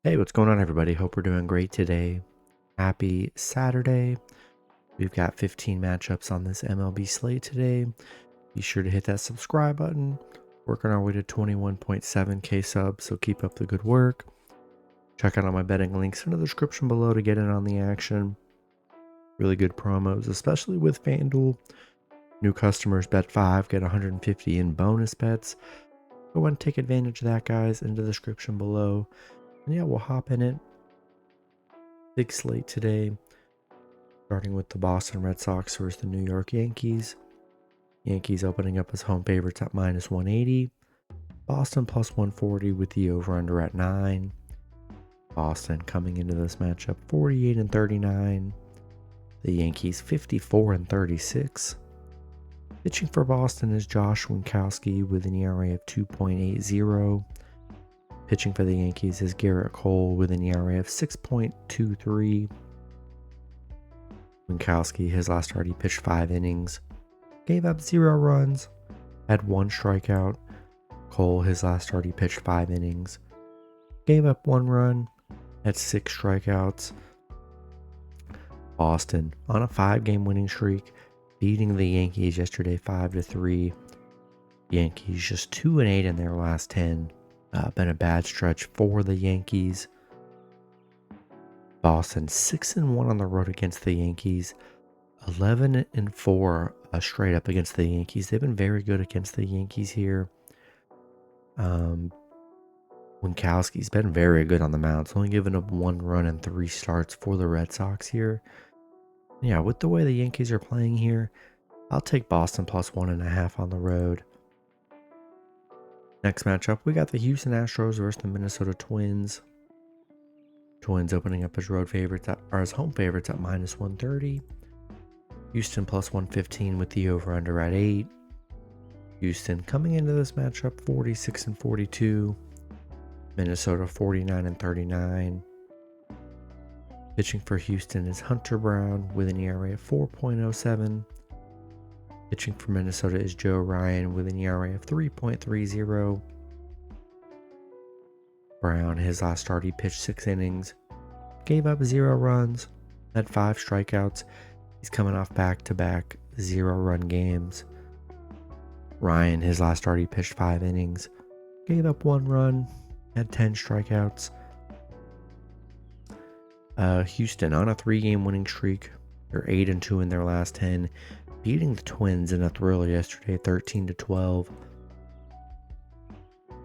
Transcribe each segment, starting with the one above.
Hey, what's going on, everybody? Hope we're doing great today. Happy Saturday. We've got 15 matchups on this MLB slate today. Be sure to hit that subscribe button. Working our way to 21.7K subs, so keep up the good work. Check out all my betting links in the description below to get in on the action. Really good promos, especially with FanDuel. New customers bet 5, get 150 in bonus bets. Go and take advantage of that, guys, in the description below. And yeah, we'll hop in it. Big slate today, starting with the Boston Red Sox versus the New York Yankees. Yankees opening up as home favorites at minus 180. Boston plus 140 with the over-under at 9. Boston coming into this matchup 48-39. The Yankees 54-36. Pitching for Boston is Josh Winkowski with an ERA of 2.80. Pitching for the Yankees is Garrett Cole with an ERA of 6.23. Winkowski, his last start, he pitched 5 innings, gave up 0 runs, had 1 strikeout. Cole, his last start, he pitched 5 innings, gave up 1 run, had 6 strikeouts. Boston on a 5-game winning streak, beating the Yankees yesterday 5-3. Yankees just 2-8 in their last 10. Been a bad stretch for the Yankees. Boston 6-1 on the road against the Yankees, 11-4 straight up against the Yankees. They've been very good against the Yankees here. Winkowski's been very good on the mound. It's only given up 1 run in 3 starts for the Red Sox here. Yeah, with the way the Yankees are playing here, I'll take Boston plus 1.5 on the road. Next matchup, we got the Houston Astros versus the Minnesota Twins. Twins opening up as road favorites as home favorites at minus 130. Houston plus 115 with the over-under at 8. Houston coming into this matchup 46-42. Minnesota 49-39. Pitching for Houston is Hunter Brown with an ERA of 4.07. Pitching for Minnesota is Joe Ryan with an ERA of 3.30. Brown, his last start, he pitched 6 innings, gave up 0 runs, had 5 strikeouts. He's coming off back-to-back 0-run games. Ryan, his last start, he pitched 5 innings, gave up 1 run, had 10 strikeouts. Houston on a 3-game winning streak. They're 8-2 in their last 10, beating the Twins in a thriller yesterday, 13-12.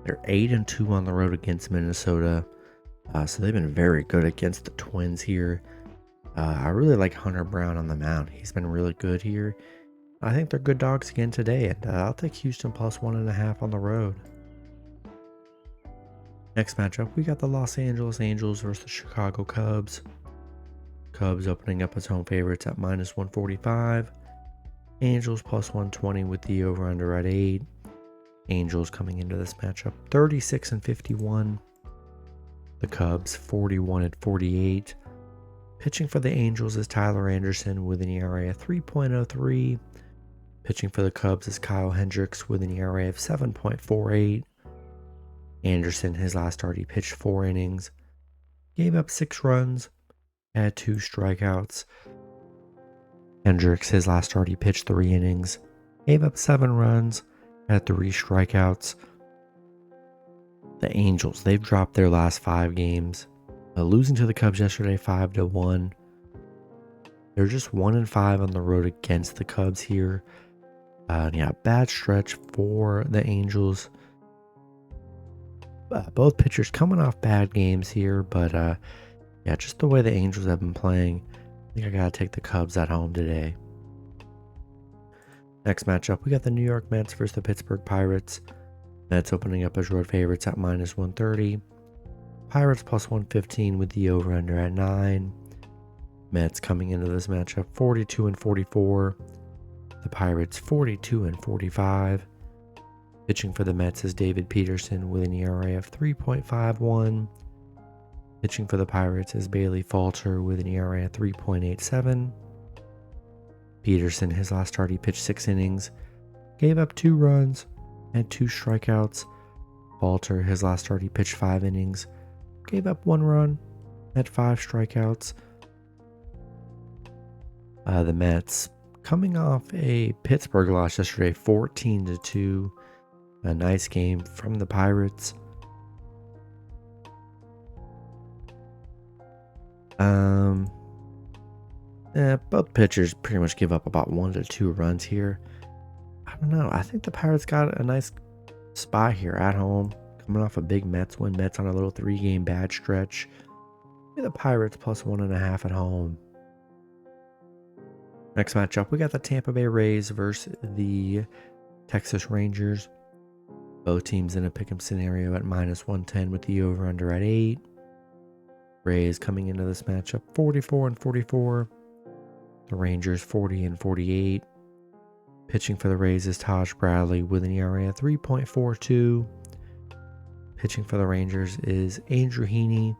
They're 8-2 on the road against Minnesota, so they've been very good against the Twins here. I really like Hunter Brown on the mound. He's been really good here. I think they're good dogs again today, and I'll take Houston plus 1.5 on the road. Next matchup, we got the Los Angeles Angels versus the Chicago Cubs. Cubs opening up as home favorites at minus 145. Angels plus 120 with the over-under at 8. Angels coming into this matchup 36-51. The Cubs 41-48. Pitching for the Angels is Tyler Anderson with an ERA of 3.03. Pitching for the Cubs is Kyle Hendricks with an ERA of 7.48. Anderson, his last start, he pitched 4 innings, gave up 6 runs, had 2 strikeouts. Hendricks, his last start, he pitched 3 innings, gave up 7 runs, had 3 strikeouts. The Angels, they've dropped their last 5 games, losing to the Cubs yesterday 5-1. They're just 1-5 on the road against the Cubs here. Bad stretch for the Angels. Both pitchers coming off bad games here, but just the way the Angels have been playing, I think I gotta take the Cubs at home today. Next matchup, we got the New York Mets versus the Pittsburgh Pirates. Mets opening up as road favorites at minus 130. Pirates plus 115 with the over-under at 9. Mets coming into this matchup 42-44. The Pirates 42-45. Pitching for the Mets is David Peterson with an ERA of 3.51. Pitching for the Pirates is Bailey Falter with an ERA of 3.87. Peterson, his last start, he pitched 6 innings, gave up 2 runs, had 2 strikeouts. Falter, his last start, he pitched 5 innings, gave up 1 run, had 5 strikeouts. The Mets coming off a Pittsburgh loss yesterday, 14-2. A nice game from the Pirates. Both pitchers pretty much give up about 1 to 2 runs here. I don't know. I think the Pirates got a nice spot here at home, coming off a big Mets win. Mets on a little 3-game bad stretch. The Pirates plus 1.5 at home. Next matchup, we got the Tampa Bay Rays versus the Texas Rangers. Both teams in a pick'em scenario at -110 with the over/under at 8. Rays coming into this matchup 44-44. The Rangers 40-48. Pitching for the Rays is Taj Bradley with an ERA of 3.42. Pitching for the Rangers is Andrew Heaney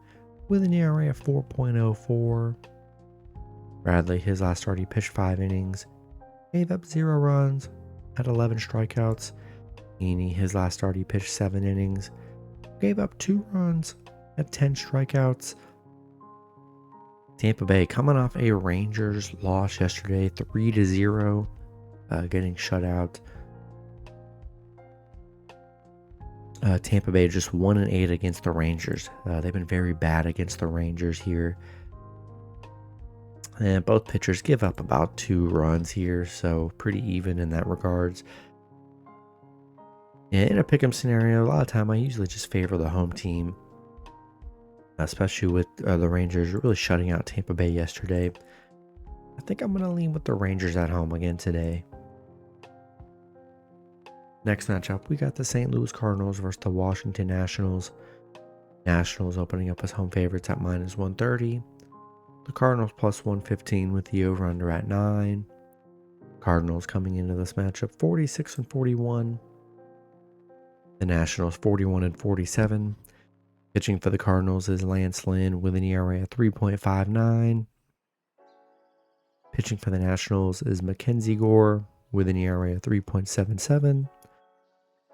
with an ERA of 4.04. Bradley, his last start, he pitched 5 innings, gave up 0 runs, had 11 strikeouts. Heaney, his last start, he pitched 7 innings, gave up 2 runs, had 10 strikeouts. Tampa Bay coming off a Rangers loss yesterday, 3-0, getting shut out. Tampa Bay just 1-8 against the Rangers. They've been very bad against the Rangers here. And both pitchers give up about 2 runs here, so pretty even in that regards. In a pick'em scenario, a lot of time I usually just favor the home team, especially with the Rangers really shutting out Tampa Bay yesterday. I think I'm going to lean with the Rangers at home again today. Next matchup, we got the St. Louis Cardinals versus the Washington Nationals. Nationals opening up as home favorites at -130. The Cardinals plus 115 with the over/under at 9. Cardinals coming into this matchup 46-41. The Nationals 41-47. Pitching for the Cardinals is Lance Lynn with an ERA of 3.59. Pitching for the Nationals is Mackenzie Gore with an ERA of 3.77.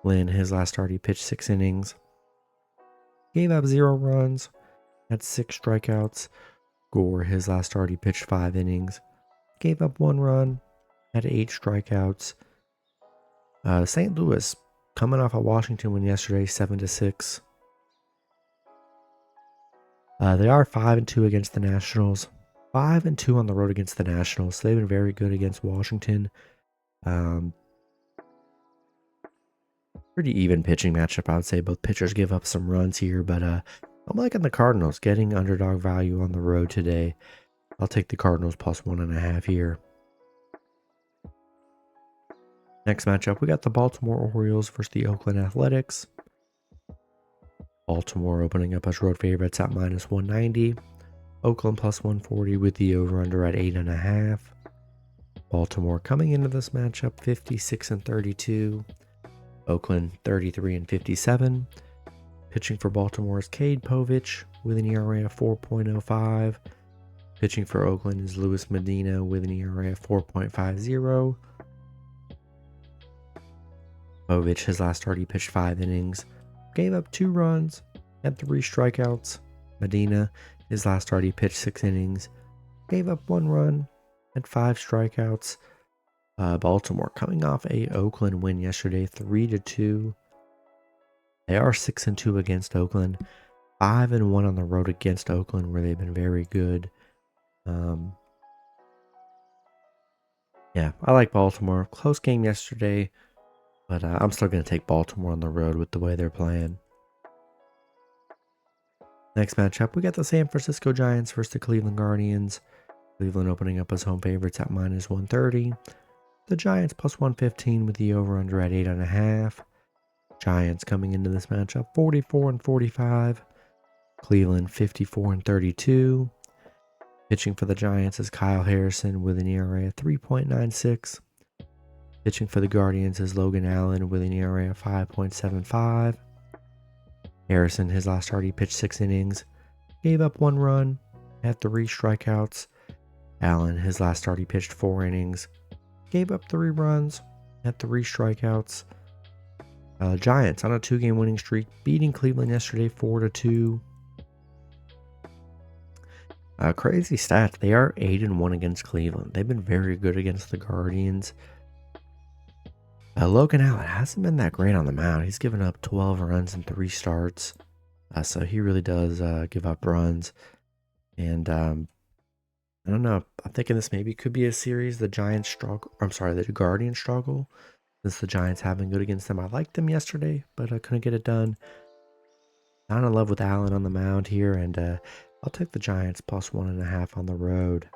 Lynn, his last start, he pitched 6 innings, gave up 0 runs, had 6 strikeouts. Gore, his last start, he pitched 5 innings, gave up 1 run, had 8 strikeouts. St. Louis coming off a Washington win yesterday, 7-6. They are 5-2 against the Nationals, 5-2 on the road against the Nationals. So they've been very good against Washington. Pretty even pitching matchup, I would say. Both pitchers give up some runs here, but I'm liking the Cardinals getting underdog value on the road today. I'll take the Cardinals plus 1.5 here. Next matchup, we got the Baltimore Orioles versus the Oakland Athletics. Baltimore opening up as road favorites at -190. Oakland plus 140 with the over/under at 8.5. Baltimore coming into this matchup 56-32. Oakland 33-57. Pitching for Baltimore is Cade Povich with an ERA of 4.05. Pitching for Oakland is Luis Medina with an ERA of 4.50. Povich, his last start, he pitched 5 innings, gave up 2 runs, had 3 strikeouts. Medina, his last start, he pitched 6 innings, gave up 1 run, had 5 strikeouts. Baltimore coming off a Oakland win yesterday, 3-2. They are 6-2 against Oakland, 5-1 on the road against Oakland, where they've been very good. Yeah, I like Baltimore. Close game yesterday, but I'm still going to take Baltimore on the road with the way they're playing. Next matchup, we got the San Francisco Giants versus the Cleveland Guardians. Cleveland opening up as home favorites at -130. The Giants plus 115 with the over/under at 8.5. Giants coming into this matchup 44-45. Cleveland 54-32. Pitching for the Giants is Kyle Harrison with an ERA of 3.96. Pitching for the Guardians is Logan Allen with an ERA of 5.75. Harrison, his last start, he pitched 6 innings, gave up 1 run, had 3 strikeouts. Allen, his last start, he pitched 4 innings, gave up 3 runs, had 3 strikeouts. Giants on a 2-game winning streak, beating Cleveland yesterday 4-2. Crazy stats. They are 8-1 against Cleveland. They've been very good against the Guardians. Logan Allen hasn't been that great on the mound. He's given up 12 runs in 3 starts. So he really does give up runs. And I don't know. I'm thinking this maybe could be a series. The Giants struggle. The Guardians struggle. Since the Giants have been good against them. I liked them yesterday, but I couldn't get it done. Not in love with Allen on the mound here. And I'll take the Giants plus 1.5 on the road.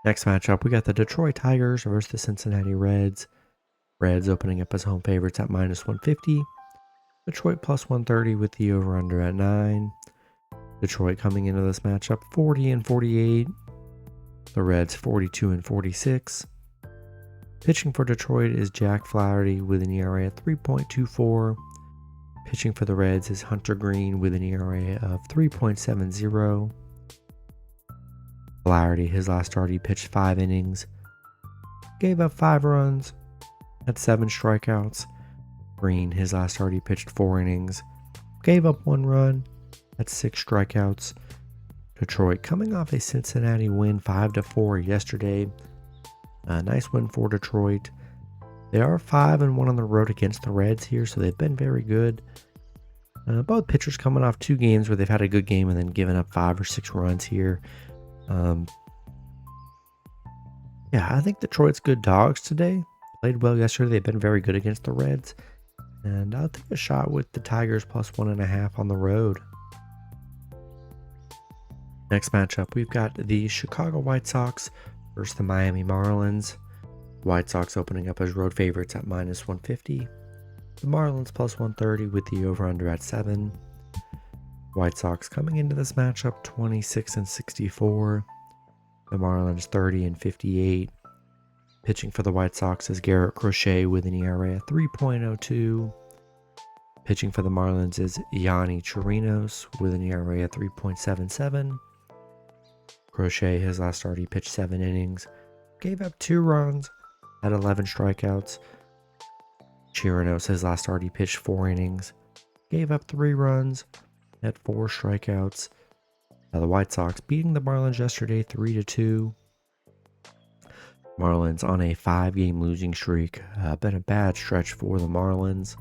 Next matchup, we got the Detroit Tigers versus the Cincinnati Reds. Reds opening up as home favorites at -150. Detroit plus 130 with the over-under at 9. Detroit coming into this matchup 40-48. The Reds 42-46. Pitching for Detroit is Jack Flaherty with an ERA at 3.24. Pitching for the Reds is Hunter Green with an ERA of 3.70. Flaherty, his last start, he pitched 5 innings. Gave up 5 runs. Had 7 strikeouts. Green, his last start, he pitched 4 innings. Gave up 1 run. Had 6 strikeouts. Detroit coming off a Cincinnati win 5-4 yesterday. A nice win for Detroit. They are 5-1 on the road against the Reds here, so they've been very good. Both pitchers coming off 2 games where they've had a good game and then given up 5 or 6 runs here. Yeah, I think Detroit's good dogs today. Played well yesterday. They've been very good against the Reds. And I'll take a shot with the Tigers plus 1.5 on the road. Next matchup, we've got the Chicago White Sox versus the Miami Marlins. White Sox opening up as road favorites at -150. The Marlins plus 130 with the over-under at 7. White Sox coming into this matchup 26-64. The Marlins 30-58. Pitching for the White Sox is Garrett Crochet with an ERA at 3.02. Pitching for the Marlins is Yanni Chirinos with an ERA at 3.77. Crochet, his last start, he pitched 7 innings. Gave up 2 runs. Had 11 strikeouts. Chirinos, his last start, he pitched 4 innings. Gave up 3 runs. Had 4 strikeouts. The White Sox beating the Marlins yesterday 3-2. Marlins on a 5-game losing streak. Been a bad stretch for the Marlins.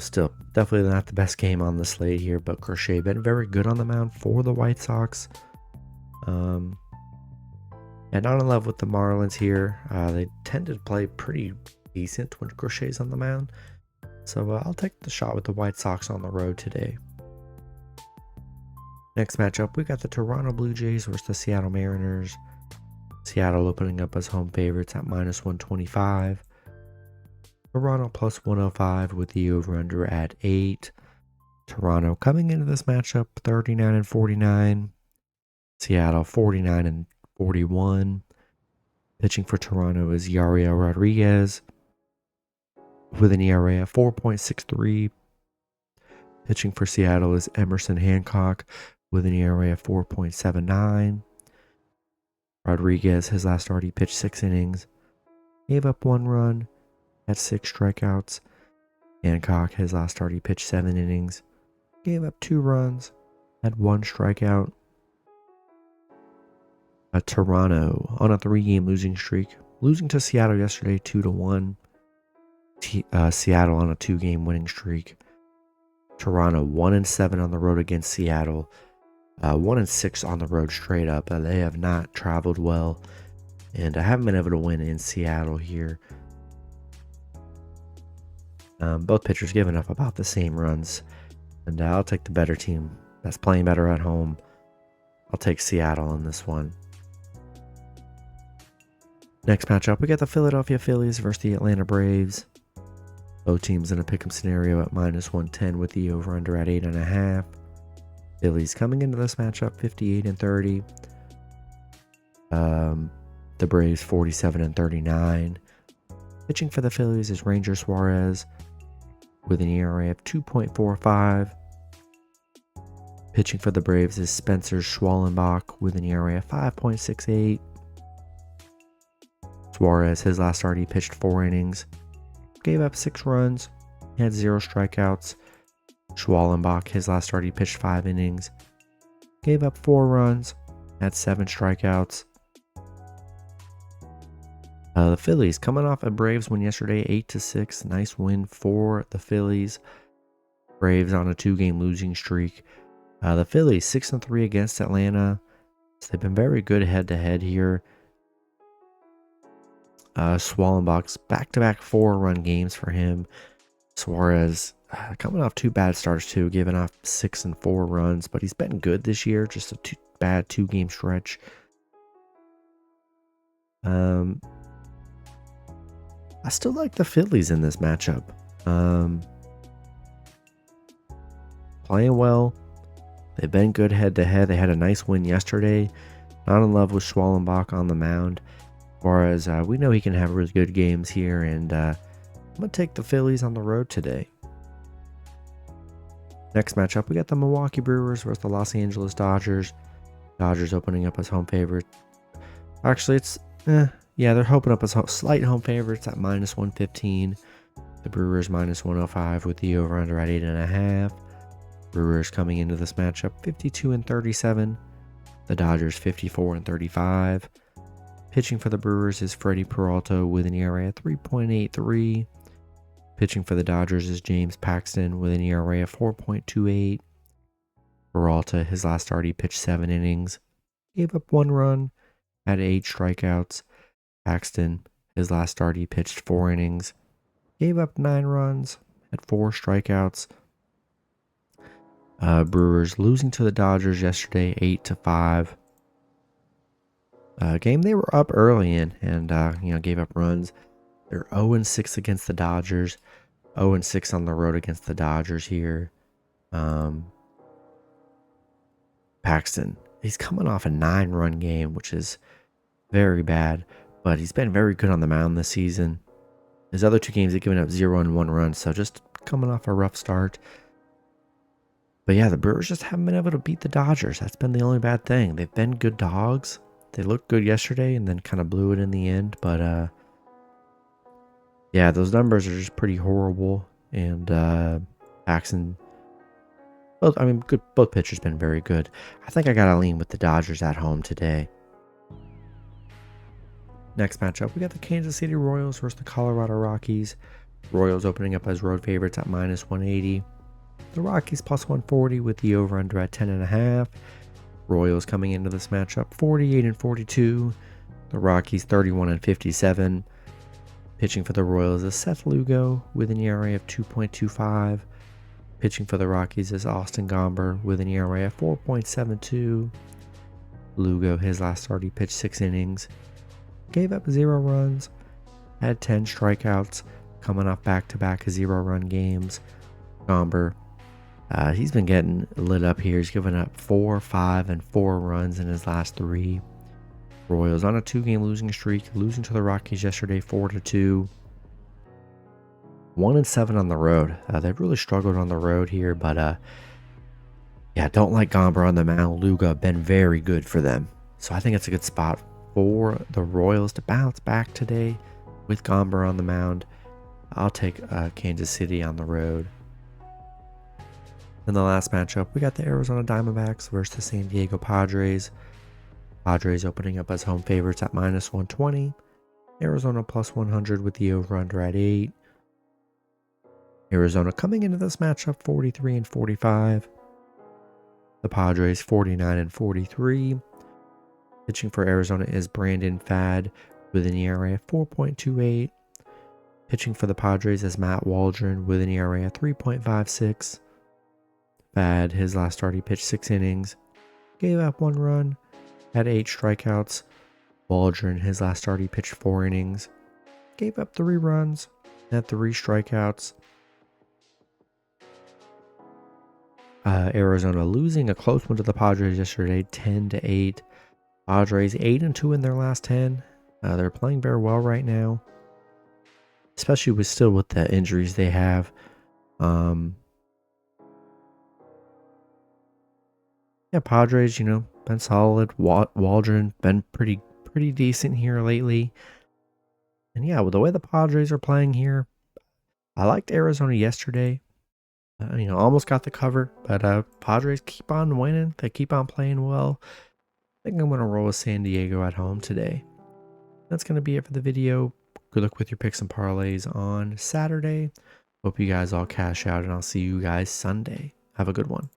Still definitely not the best game on the slate here, but Crochet been very good on the mound for the White Sox. And not in love with the Marlins here. They tend to play pretty decent when Crochet's on the mound. So I'll take the shot with the White Sox on the road today. Next matchup, we got the Toronto Blue Jays versus the Seattle Mariners. Seattle opening up as home favorites at -125. Toronto plus 105 with the over-under at 8. Toronto coming into this matchup 39-49. Seattle 49-41. Pitching for Toronto is Yariel Rodriguez with an ERA of 4.63. Pitching for Seattle is Emerson Hancock with an ERA of 4.79. Rodriguez, his last start, he pitched 6 innings. Gave up 1 run. Had 6 strikeouts. Hancock, his last start, he pitched 7 innings. Gave up 2 runs. Had 1 strikeout. Toronto on a 3-game losing streak. Losing to Seattle yesterday 2-1. Seattle on a 2-game winning streak. Toronto 1-7 on the road against Seattle. 1-6 on the road straight up. They have not traveled well. And I haven't been able to win in Seattle here. Both pitchers giving up about the same runs. And I'll take the better team that's playing better at home. I'll take Seattle in this one. Next matchup, we got the Philadelphia Phillies versus the Atlanta Braves. Both teams in a pick'em scenario at -110 with the over-under at 8.5. Phillies coming into this matchup 58-30. The Braves 47-39. Pitching for the Phillies is Ranger Suarez with an ERA of 2.45. Pitching for the Braves is Spencer Schwallenbach with an ERA of 5.68. Suarez, his last start, he pitched 4 innings. Gave up 6 runs. Had 0 strikeouts. Schwallenbach, his last start, he pitched 5 innings. Gave up 4 runs, had 7 strikeouts. The Phillies coming off a Braves win yesterday, 8-6. Nice win for the Phillies. Braves on a 2-game losing streak. The Phillies 6-3 against Atlanta. So they've been very good head-to-head here. Schwallenbach's back-to-back 4-run games for him. Suarez coming off 2 bad starts too, giving off 6 and 4 runs, but he's been good this year. Just a bad 2-game stretch. I still like the Phillies in this matchup. Playing well. They've been good head-to-head. They had a nice win yesterday. Not in love with Schwallenbach on the mound. Whereas we know he can have really good games here, and I'm going to take the Phillies on the road today. Next matchup, we got the Milwaukee Brewers versus the Los Angeles Dodgers. Dodgers opening up as home favorite. Actually, it's, yeah, they're opening up as slight home favorites at -115. The Brewers -105 with the over-under at 8.5. Brewers coming into this matchup 52-37. The Dodgers 54-35. Pitching for the Brewers is Freddie Peralta with an ERA of 3.83. Pitching for the Dodgers is James Paxton with an ERA of 4.28. Peralta, his last start, he pitched 7 innings. Gave up 1 run, had 8 strikeouts. Paxton, his last start, he pitched 4 innings. Gave up 9 runs, had 4 strikeouts. Brewers losing to the Dodgers yesterday, 8-5. Game they were up early in and, gave up runs. They're 0-6 against the Dodgers. 0-6 on the road against the Dodgers here. Paxton, he's coming off a 9-run game, which is very bad. But he's been very good on the mound this season. His other 2 games, he's given up 0 and 1 run. So just coming off a rough start. But yeah, the Brewers just haven't been able to beat the Dodgers. That's been the only bad thing. They've been good dogs. They looked good yesterday and then kind of blew it in the end. But yeah, those numbers are just pretty horrible. And Paxton, both pitchers been very good. I think I gotta lean with the Dodgers at home today. Next matchup, we got the Kansas City Royals versus the Colorado Rockies. Royals opening up as road favorites at -180. The Rockies +140 with the over-under at 10.5. Royals coming into this matchup 48-42. The Rockies 31-57. Pitching for the Royals is Seth Lugo with an ERA of 2.25. Pitching for the Rockies is Austin Gomber with an ERA of 4.72. Lugo, his last start, he pitched 6 innings. Gave up 0 runs. Had 10 strikeouts. Coming off back-to-back 0-run games. Gomber, he's been getting lit up here. He's given up 4, 5, and 4 runs in his last 3. Royals on a 2-game losing streak, losing to the Rockies yesterday 4-2. 1-7 on the road. They've really struggled on the road here, but yeah, don't like Gomber on the mound. Luga been very good for them, so I think it's a good spot for the Royals to bounce back today with Gomber on the mound. I'll take Kansas City on the road. In the last matchup, we got the Arizona Diamondbacks versus the San Diego Padres. Padres opening up as home favorites at -120. Arizona +100 with the over-under at 8. Arizona coming into this matchup 43-45. The Padres 49-43. Pitching for Arizona is Brandon Pfaadt with an ERA of 4.28. Pitching for the Padres is Matt Waldron with an ERA of 3.56. Pfaadt, his last start, he pitched 6 innings. Gave up 1 run. Had 8 strikeouts. Waldron, his last start, he pitched 4 innings. Gave up 3 runs. Had 3 strikeouts. Arizona losing a close one to the Padres yesterday, 10-8. Padres 8-2 in their last 10. They're playing very well right now, especially with the injuries they have. Yeah, Padres, been solid. Waldron been pretty decent here lately. And yeah, with the way the Padres are playing here, I liked Arizona yesterday. almost got the cover, but Padres keep on winning. They keep on playing well. I think I'm going to roll with San Diego at home today. That's going to be it for the video. Good luck with your picks and parlays on Saturday. Hope you guys all cash out, and I'll see you guys Sunday. Have a good one.